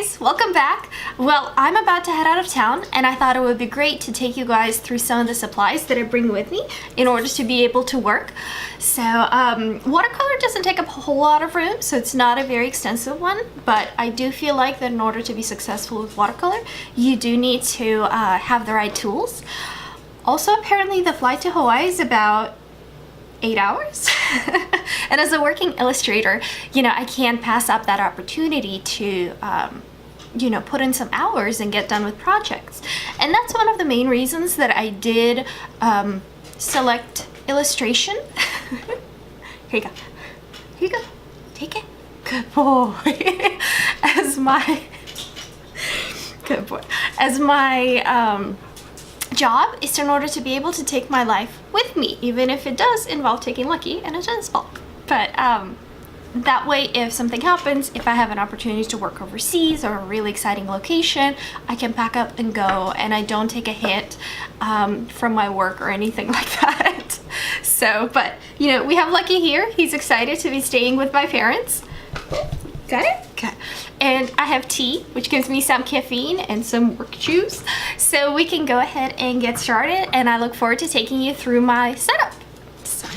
guys, welcome back. Well, I'm about to head out of town and I thought it would be great to take you guys through some of the supplies that I bring with me in order to be able to work. So watercolor doesn't take up a whole lot of room, so it's not a very extensive one, but I do feel like that in order to be successful with watercolor, you do need to have the right tools. Also, apparently the flight to Hawaii is about 8 hours. And as a working illustrator, you know, I can't pass up that opportunity to you know, put in some hours and get done with projects. And that's one of the main reasons that I did select illustration. Here you go. Here you go. Take it. Good boy. As my good boy. As my job is in order to be able to take my life with me, even if it does involve taking Lucky and a tennis ball. But that way, if something happens, if I have an opportunity to work overseas or a really exciting location, I can pack up and go, and I don't take a hit from my work or anything like that. So, but you know, we have Lucky here. He's excited to be staying with my parents. Got it? Okay. And I have tea, which gives me some caffeine and some work juice. So we can go ahead and get started, and I look forward to taking you through my setup. So.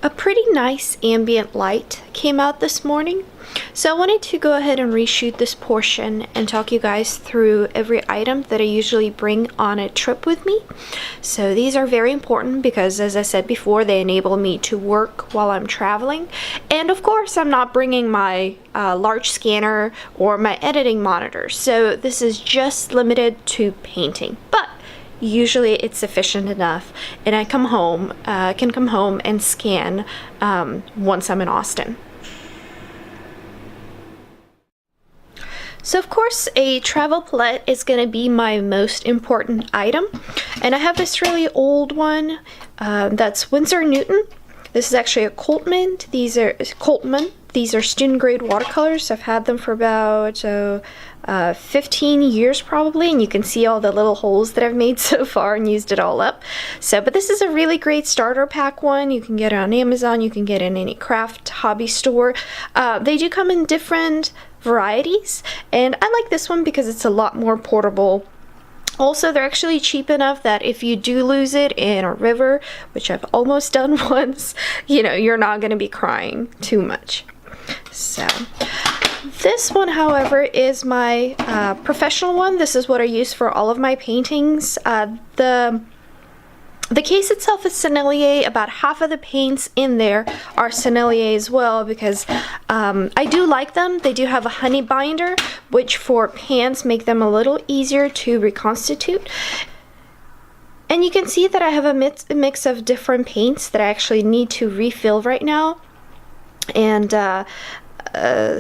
A pretty nice ambient light came out this morning, so I wanted to go ahead and reshoot this portion and talk you guys through every item that I usually bring on a trip with me. So these are very important because, as I said before, they enable me to work while I'm traveling. And of course, I'm not bringing my large scanner or my editing monitor, so this is just limited to painting. But usually it's sufficient enough, and I can come home and scan once I'm in Austin. So of course, a travel palette is going to be my most important item, and I have this really old one that's Winsor & Newton. This is actually a Coltman. These are student grade watercolors. I've had them for about 15 years probably, and you can see all the little holes that I've made so far and used it all up. So, but this is a really great starter pack one. You can get it on Amazon, you can get it in any craft hobby store. They do come in different varieties, and I like this one because it's a lot more portable. Also, they're actually cheap enough that if you do lose it in a river, which I've almost done once, you know, you're not going to be crying too much. So this one, however, is my professional one. This is what I use for all of my paintings. The case itself is Sennelier. About half of the paints in there are Sennelier as well, because I do like them. They do have a honey binder, which for pans make them a little easier to reconstitute. And you can see that I have a mix of different paints that I actually need to refill right now. And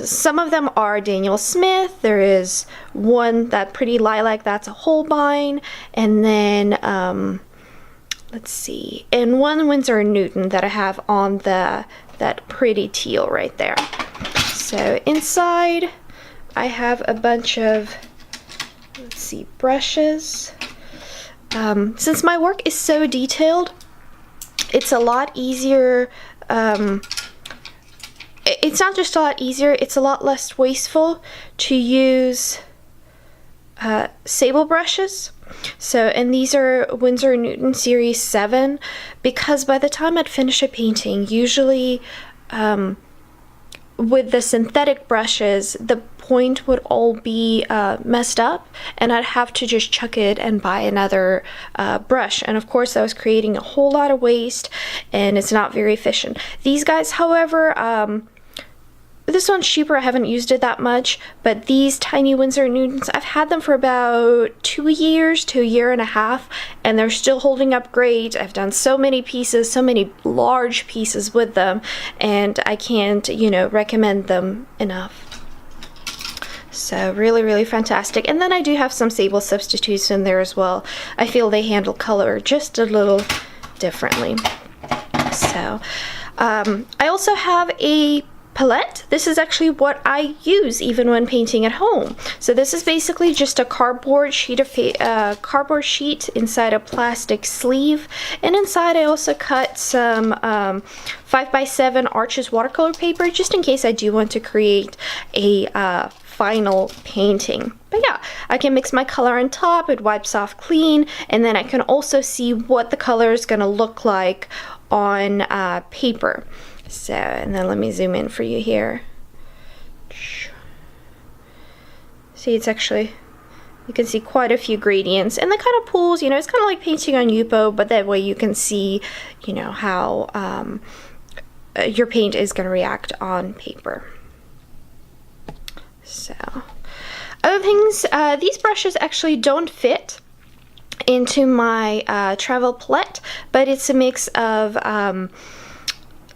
some of them are Daniel Smith. There is one, that pretty lilac, that's a Holbein, and then let's see, and one Winsor & Newton that I have on that pretty teal right there. So inside I have a bunch of, let's see, brushes. Since my work is so detailed, it's a lot easier. It's not just a lot easier, it's a lot less wasteful to use sable brushes. So, and these are Winsor & Newton Series 7, because by the time I'd finish a painting, usually with the synthetic brushes, the point would all be messed up, and I'd have to just chuck it and buy another brush. And of course, I was creating a whole lot of waste, and it's not very efficient. These guys, however, this one's cheaper. I haven't used it that much, but these tiny Winsor & Newtons, I've had them for about 2 years to a year and a half, and they're still holding up great. I've done so many pieces, so many large pieces with them, and I can't, you know, recommend them enough. So really, really fantastic. And then I do have some sable substitutes in there as well. I feel they handle color just a little differently. So I also have a palette. This is actually what I use even when painting at home. So this is basically just a cardboard sheet inside a plastic sleeve, and inside I also cut some 5x7 Arches watercolor paper, just in case I do want to create a final painting. But yeah, I can mix my color on top, it wipes off clean, and then I can also see what the color is going to look like on paper. So, and then let me zoom in for you here. See, it's actually, you can see quite a few gradients, and the kind of pools, you know, it's kind of like painting on Yupo, but that way you can see, you know, how your paint is going to react on paper. So, other things, these brushes actually don't fit into my travel palette, but it's a mix of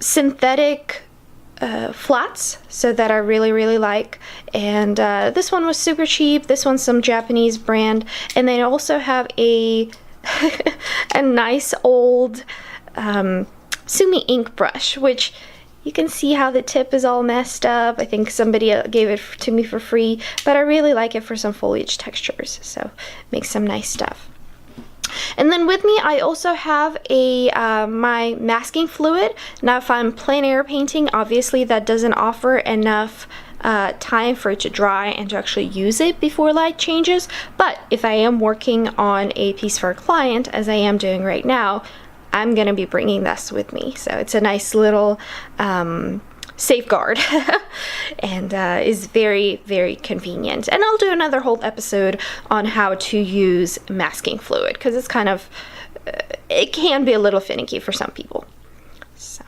synthetic flats, so that I really, really like. And this one was super cheap. This one's some Japanese brand, and they also have a a nice old Sumi Ink Brush, which you can see how the tip is all messed up. I think somebody gave it to me for free, but I really like it for some foliage textures, so make some nice stuff. And then with me, I also have a my masking fluid. Now, if I'm plein air painting, obviously that doesn't offer enough time for it to dry and to actually use it before light changes. But if I am working on a piece for a client, as I am doing right now, I'm gonna be bringing this with me. So it's a nice little safeguard and is very, very convenient. And I'll do another whole episode on how to use masking fluid, because it's kind of it can be a little finicky for some people. So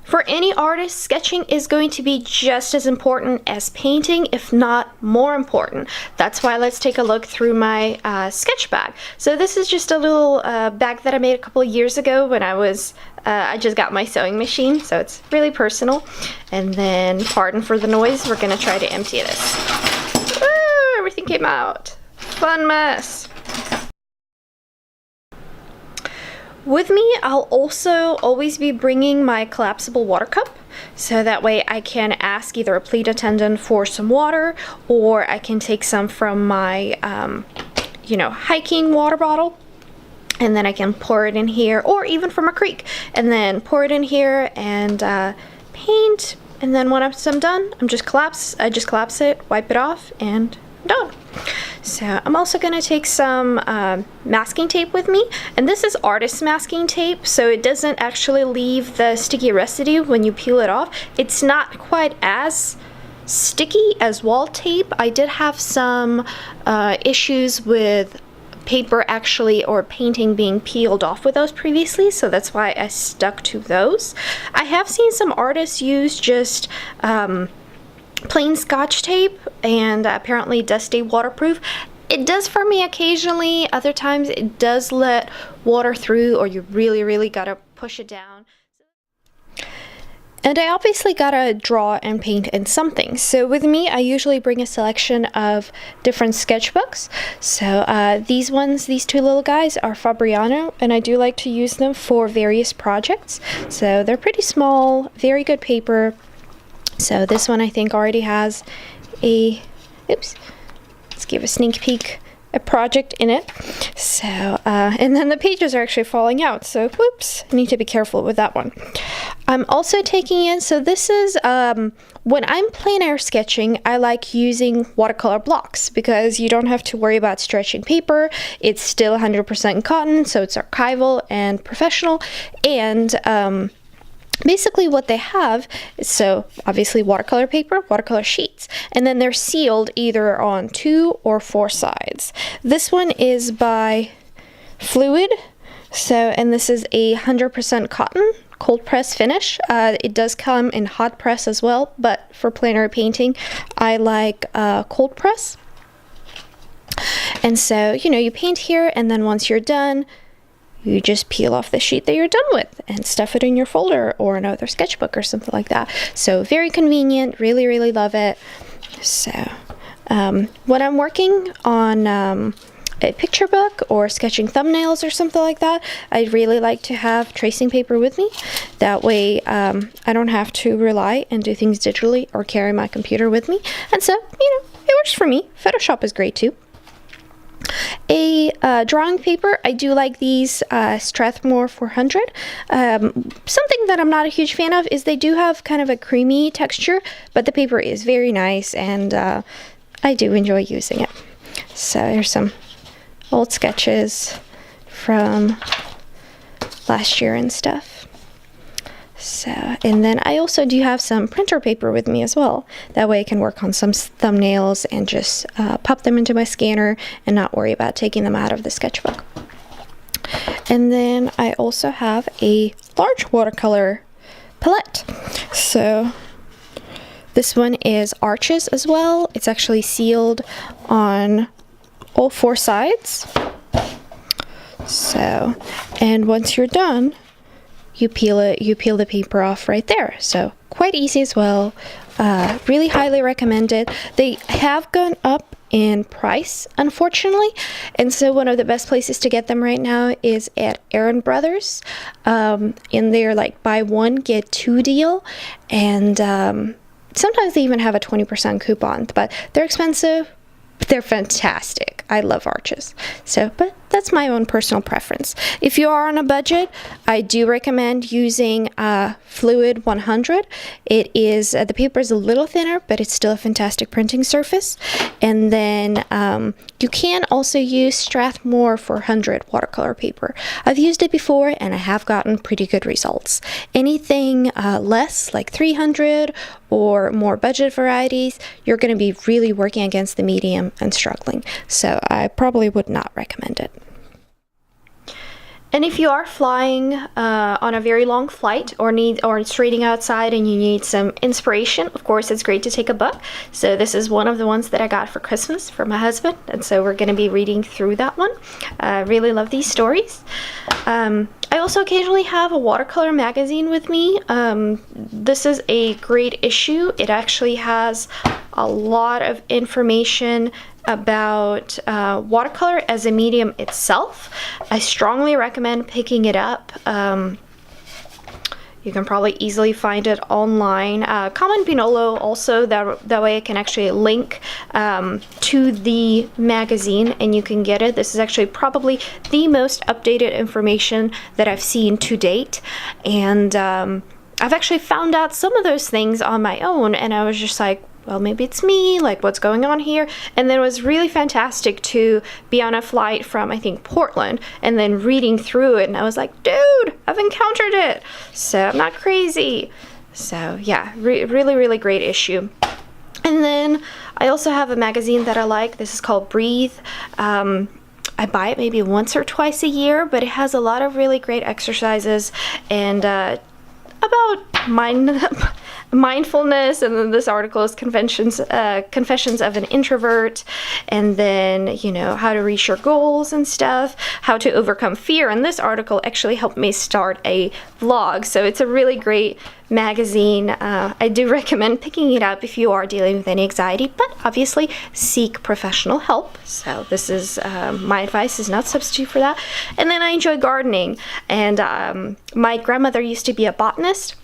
for any artist, sketching is going to be just as important as painting, if not more important. That's why let's take a look through my sketch bag. So this is just a little bag that I made a couple of years ago when I just got my sewing machine, so it's really personal. And then, pardon for the noise, we're gonna try to empty this. Woo, everything came out. Fun mess. With me, I'll also always be bringing my collapsible water cup, so that way I can ask either a flight attendant for some water, or I can take some from my, you know, hiking water bottle, and then I can pour it in here, or even from a creek, and then pour it in here and paint. And then when I'm done, I just collapse it, wipe it off, and I'm done. So I'm also going to take some masking tape with me, and this is artist masking tape, so it doesn't actually leave the sticky residue when you peel it off. It's not quite as sticky as wall tape. I did have some issues with paper actually, or painting being peeled off with those previously, so that's why I stuck to those. I have seen some artists use just plain Scotch tape, and apparently it does stay waterproof. It does for me occasionally. Other times it does let water through, or you really, really gotta push it down. And I obviously gotta draw and paint in something. So with me, I usually bring a selection of different sketchbooks. So these two little guys are Fabriano, and I do like to use them for various projects. So they're pretty small, very good paper. So this one I think already has let's give a sneak peek, a project in it. So, and then the pages are actually falling out, so whoops, I need to be careful with that one. I'm also taking in, so this is, when I'm plein air sketching, I like using watercolor blocks, because you don't have to worry about stretching paper. It's still 100% cotton, so it's archival and professional, and basically what they have is, so obviously watercolor paper, watercolor sheets, and then they're sealed either on 2 or 4 sides. This one is by Fluid, so, and this is 100% cotton, cold press finish. It does come in hot press as well, but for plein air painting, I like cold press. And so, you know, you paint here, and then once you're done, you just peel off the sheet that you're done with and stuff it in your folder or another sketchbook or something like that. So very convenient, really, really love it. So when I'm working on a picture book or sketching thumbnails or something like that, I really like to have tracing paper with me. That way I don't have to rely and do things digitally or carry my computer with me. And so, you know, it works for me. Photoshop is great too. A drawing paper, I do like these Strathmore 400. Something that I'm not a huge fan of is they do have kind of a creamy texture, but the paper is very nice, and I do enjoy using it. So here's some old sketches from last year and stuff. So, and then I also do have some printer paper with me as well. That way I can work on some thumbnails and just pop them into my scanner and not worry about taking them out of the sketchbook. And then I also have a large watercolor palette. So this one is arches as well. It's actually sealed on all 4 sides. So, and once you're done, you peel the paper off right there. So quite easy as well. Really highly recommended. They have gone up in price, unfortunately, and so one of the best places to get them right now is at Aaron Brothers, in their like buy one get 2 deal, and sometimes they even have a 20% coupon, but they're expensive. They're fantastic. I love arches. So, but that's my own personal preference. If you are on a budget, I do recommend using Fluid 100. It is, the paper is a little thinner, but it's still a fantastic printing surface. And then you can also use Strathmore 400 watercolor paper. I've used it before and I have gotten pretty good results. Anything less, like 300 or more budget varieties, you're going to be really working against the medium and struggling. So I probably would not recommend it. And if you are flying on a very long flight or it's raining outside and you need some inspiration, of course it's great to take a book. So this is one of the ones that I got for Christmas for my husband, and so we're going to be reading through that one. I really love these stories. I also occasionally have a Watercolor Magazine with me. This is a great issue. It actually has a lot of information about watercolor as a medium itself. I strongly recommend picking it up. You can probably easily find it online. Comment below also, that way I can actually link to the magazine and you can get it. This is actually probably the most updated information that I've seen to date, and I've actually found out some of those things on my own, and I was just like, well, maybe it's me, like what's going on here? And then it was really fantastic to be on a flight from, I think, Portland, and then reading through it, and I was like, dude, I've encountered it, so I'm not crazy. So yeah, really, really great issue. And then I also have a magazine that I like. This is called Breathe. I buy it maybe once or twice a year, but it has a lot of really great exercises and about mindfulness, and then this article is Confessions of an Introvert, and then, you know, how to reach your goals and stuff, how to overcome fear, and this article actually helped me start a vlog, so it's a really great magazine. I do recommend picking it up if you are dealing with any anxiety, but obviously seek professional help. So this is my advice is not substitute for that. And then I enjoy gardening, and my grandmother used to be a botanist,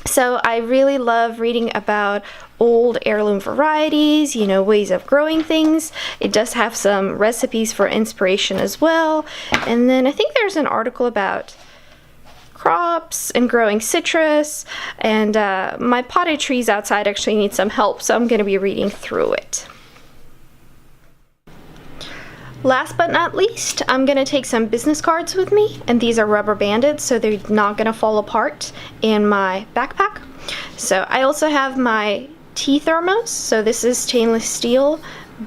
so I really love reading about old heirloom varieties, you know, ways of growing things. It does have some recipes for inspiration as well. And then I think there's an article about crops and growing citrus, and my potted trees outside actually need some help, so I'm going to be reading through it. Last but not least, I'm going to take some business cards with me, and these are rubber banded, so they're not going to fall apart in my backpack. So I also have my tea thermos, so this is stainless steel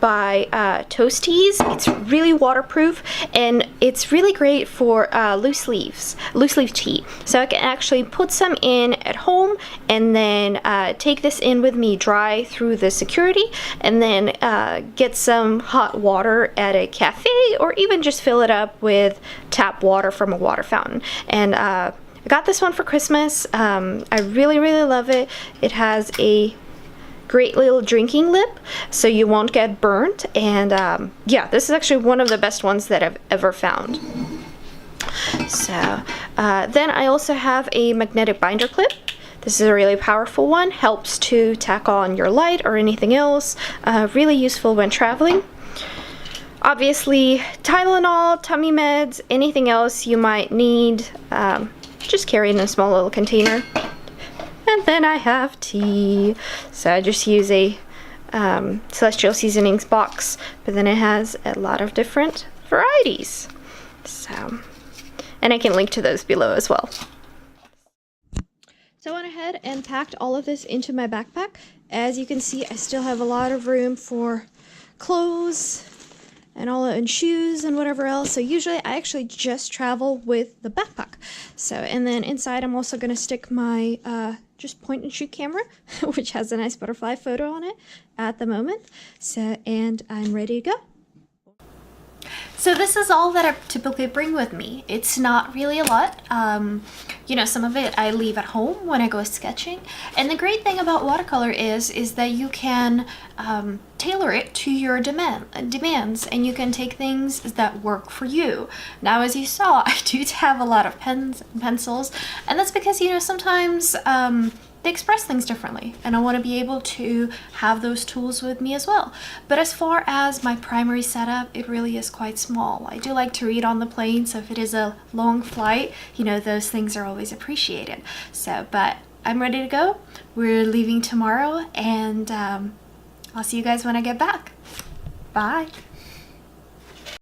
by Toasties. It's really waterproof, and it's really great for loose leaf tea. So I can actually put some in at home and then take this in with me dry through the security, and then get some hot water at a cafe, or even just fill it up with tap water from a water fountain. And I got this one for Christmas. I really, really love it. It has a great little drinking lip, so you won't get burnt. And yeah, this is actually one of the best ones that I've ever found. So then I also have a magnetic binder clip. This is a really powerful one, helps to tack on your light or anything else. Really useful when traveling. Obviously, Tylenol, tummy meds, anything else you might need, just carry in a small little container. And then I have tea. So I just use a Celestial Seasonings box, but then it has a lot of different varieties. So, and I can link to those below as well. So I went ahead and packed all of this into my backpack. As you can see, I still have a lot of room for clothes and shoes and whatever else. So usually I actually just travel with the backpack. So, and then inside I'm also going to stick my just point and shoot camera, which has a nice butterfly photo on it at the moment. So, and I'm ready to go. So this is all that I typically bring with me. It's not really a lot. You know, some of it I leave at home when I go sketching. And the great thing about watercolor is that you can tailor it to your demands, and you can take things that work for you. Now, as you saw, I do have a lot of pens and pencils, and that's because, you know, sometimes they express things differently, and I want to be able to have those tools with me as well. But as far as my primary setup, it really is quite small. I do like to read on the plane, so if it is a long flight, you know, those things are always appreciated. So, but I'm ready to go. We're leaving tomorrow, and I'll see you guys when I get back. Bye.